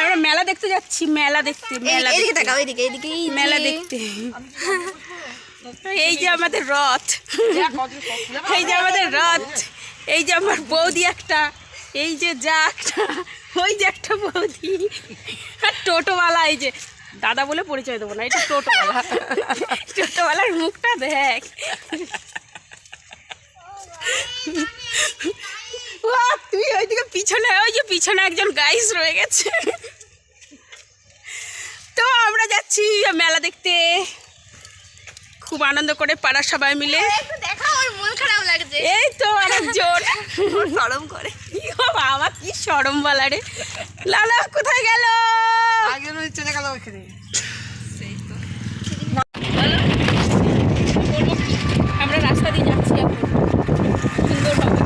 আমরা মেলা দেখতে যাচ্ছি, মেলা দেখতে, মেলা দেখতে। এই যে আমাদের রথ, এই যে আমাদের রথ, এই যে আমার বৌদি একটা, এই যে যা একটা, ওই যে একটা বৌদি, আর টোটোওয়ালা, এই যে দাদা বলে পরিচয় দেবো না, এটা টোটোওয়ালা। টোটোওয়ালার মুখটা দেখ। তুই ওইদিকে পিছনে, ওই যে পিছনে একজন গাইস রয়ে গেছে। তো আমরা যাচ্ছি মেলা দেখতে, খুব আনন্দ করে পাড়ার সবাই মিলে। এই তো আরেকজন শরম করে, আমার কি শরম বলা রে। লালা কোথায় গেল? আমরা রাস্তা দিয়ে যাচ্ছি এখন সুন্দরভাবে।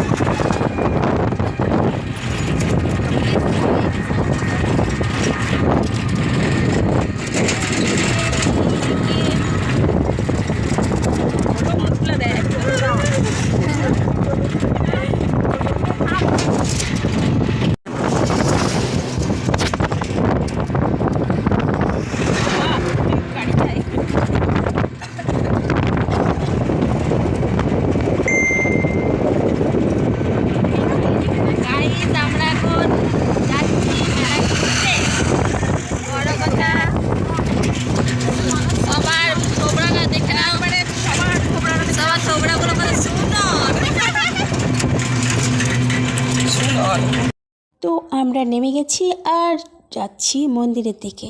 তো আমরা নেমে গেছি আর যাচ্ছি মন্দিরের দিকে।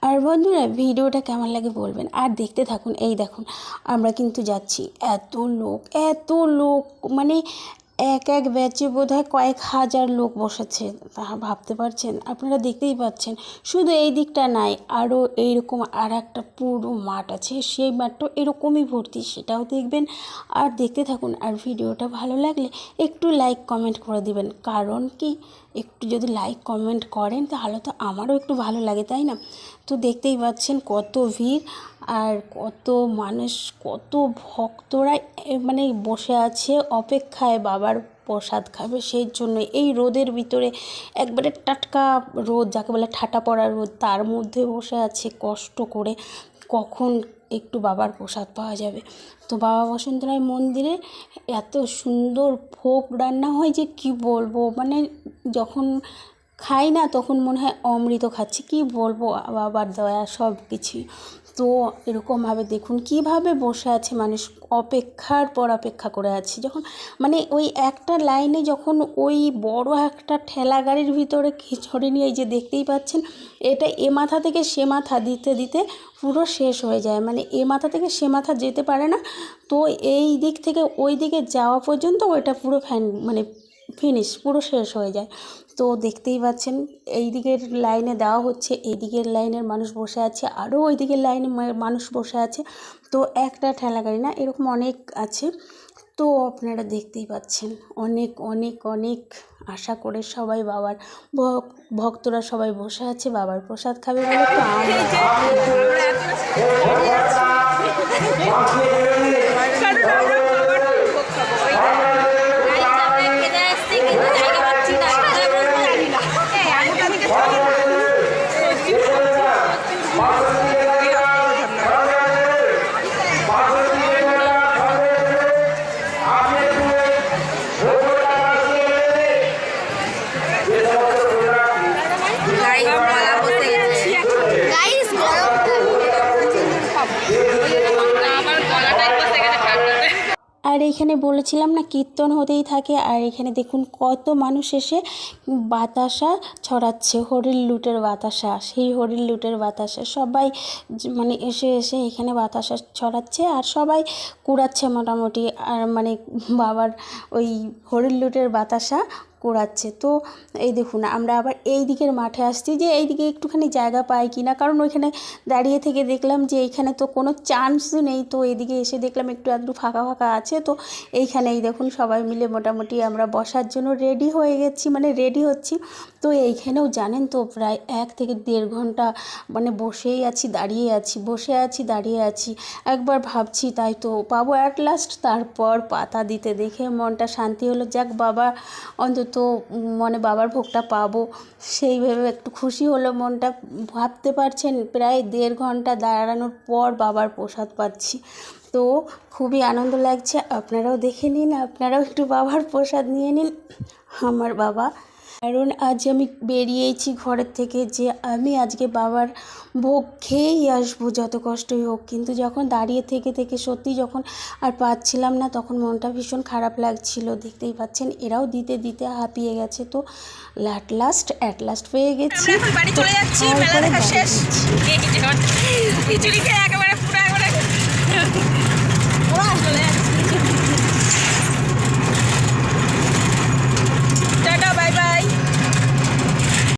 আর বন্ধুরা ভিডিওটা কেমন লাগে বলবেন, আর দেখতে থাকুন। এই দেখুন আমরা কিন্তু যাচ্ছি, এত লোক, মানে এক এক ব্যাচে বোধহয় কয়েক হাজার লোক বসেছে, তাহা ভাবতে পারছেন, আপনারা দেখতেই পাচ্ছেন। শুধু এই দিকটা নাই, আরও এইরকম আর একটা পুরো মাঠ আছে, সেই মাঠটা এরকমই ভর্তি, সেটাও দেখবেন। আর দেখতে থাকুন, আর ভিডিওটা ভালো লাগলে একটু লাইক কমেন্ট করে দিবেন, কারণ কি একটু যদি লাইক কমেন্ট করেন তাহলে তো আমারও একটু ভালো লাগে, তাই না? তো দেখতেই পাচ্ছেন কত ভিড়, আর কত মানুষ, কত ভক্তরা মানে বসে আছে অপেক্ষায় বাবার প্রসাদ খাবে, সেই জন্য এই রোদের ভিতরে, একবারে টাটকা রোদ, যাকে বলে ঠাটা পড়া রোদ, তার মধ্যে বসে আছে কষ্ট করে, কখন একটু বাবার প্রসাদ পাওয়া যাবে। তো বাবা বসন্তরায় মন্দিরে এত সুন্দর ভোগ রান্না হয় যে কি বলবো, মানে যখন খাই না তখন মনে হয় অমৃত খাচ্ছি, কি বলবো, বাবার দয়া সব কিছুই। তো এরকমভাবে দেখুন কিভাবে বসে আছে মানুষ, অপেক্ষার পর অপেক্ষা করে আছে। যখন মানে ওই একটা লাইনে, যখন ওই বড় একটা ঠেলা গাড়ির ভিতরে খিচুড়ি নিয়ে, এই যে দেখতেই পাচ্ছেন, এটা এ মাথা থেকে সে মাথা দিতে দিতে পুরো শেষ হয়ে যায়, মানে এ মাথা থেকে সে মাথা যেতে পারে না। তো এই দিক থেকে ওই দিকে যাওয়া পর্যন্ত ওইটা পুরো মানে ফিনিশ, পুরো শেষ হয়ে যায়। তো দেখতেই পাচ্ছেন এই দিকের লাইনে দেওয়া হচ্ছে, এই দিকের লাইনের মানুষ বসে আছে, আরও ওই দিকের লাইনে মানুষ বসে আছে। তো একটা ঠেলা গাড়ি না, এরকম অনেক আছে। তো আপনারা দেখতেই পাচ্ছেন, অনেক অনেক অনেক আশা করে সবাই বাবার ভক্তরা সবাই বসে আছে বাবার প্রসাদ খাবে বলে। তো আর এখানে বলেছিলাম না কীর্তন হতেই থাকে, আর এখানে দেখুন কত মানুষ এসে বাতাসা ছড়াচ্ছে, হরির লুটের বাতাসা, সেই হরির লুটের বাতাসা সবাই মানে এসে এসে এখানে বাতাসা ছড়াচ্ছে, আর সবাই কুড়াচ্ছে মোটামুটি, আর মানে বাবার ওই হরির লুটের বাতাসা কুড়াচ্ছে। তো এই দেখুন আমরা আবার এই দিকের মাঠে আসছি, যে এই দিকে একটুখানি জায়গা পাই কি না, কারণ ওইখানে দাঁড়িয়ে থেকে দেখলাম যে এইখানে তো কোনো চান্সই নেই। তো এদিকে এসে দেখলাম একটু একটু ফাঁকা ফাঁকা আছে, তো এইখানেই দেখুন সবাই মিলে মোটামুটি আমরা বসার জন্য রেডি হয়ে গেছি, মানে রেডি হচ্ছি। তো এইখানেও জানেন তো প্রায় 1 থেকে 1.5 ঘন্টা মানে বসেই আছি, দাঁড়িয়ে আছি, বসে আছি, দাঁড়িয়ে আছি। একবার ভাবছি তাই তো পাবো অ্যাট লাস্ট, তারপর পাতা দিতে দেখে মনটা শান্তি হলো। যাক বাবা, অন্তত মানে বাবার ভোগটা পাবো, সেই ভেবে একটু খুশি হলো মনটা। ভাবতে পারছেন প্রায় 1.5 ঘন্টা দাঁড়ানোর পর বাবার প্রসাদ পাচ্ছি, তো খুবই আনন্দ লাগছে। আপনারাও দেখে নিন, আপনারাও একটু বাবার প্রসাদ নিয়ে নিন। আমার বাবা, কারণ আজ আমি বেরিয়েছি ঘরের থেকে যে আমি আজকে বাবার ভোগ খেয়েই আসবো যত কষ্টই হোক, কিন্তু যখন দাঁড়িয়ে থেকে থেকে সত্যি যখন আর পাচ্ছিলাম না তখন মনটা ভীষণ খারাপ লাগছিল। দেখতেই পাচ্ছেন এরাও দিতে দিতে হাঁপিয়ে গেছে, তো অ্যাট লাস্ট পেয়ে গেছি। আমরা এখন বাড়ি চলে যাচ্ছি, মেলা দেখা শেষ। খিচুড়ি খেয়ে একেবারে পুরো একবারে চলে যাচ্ছি।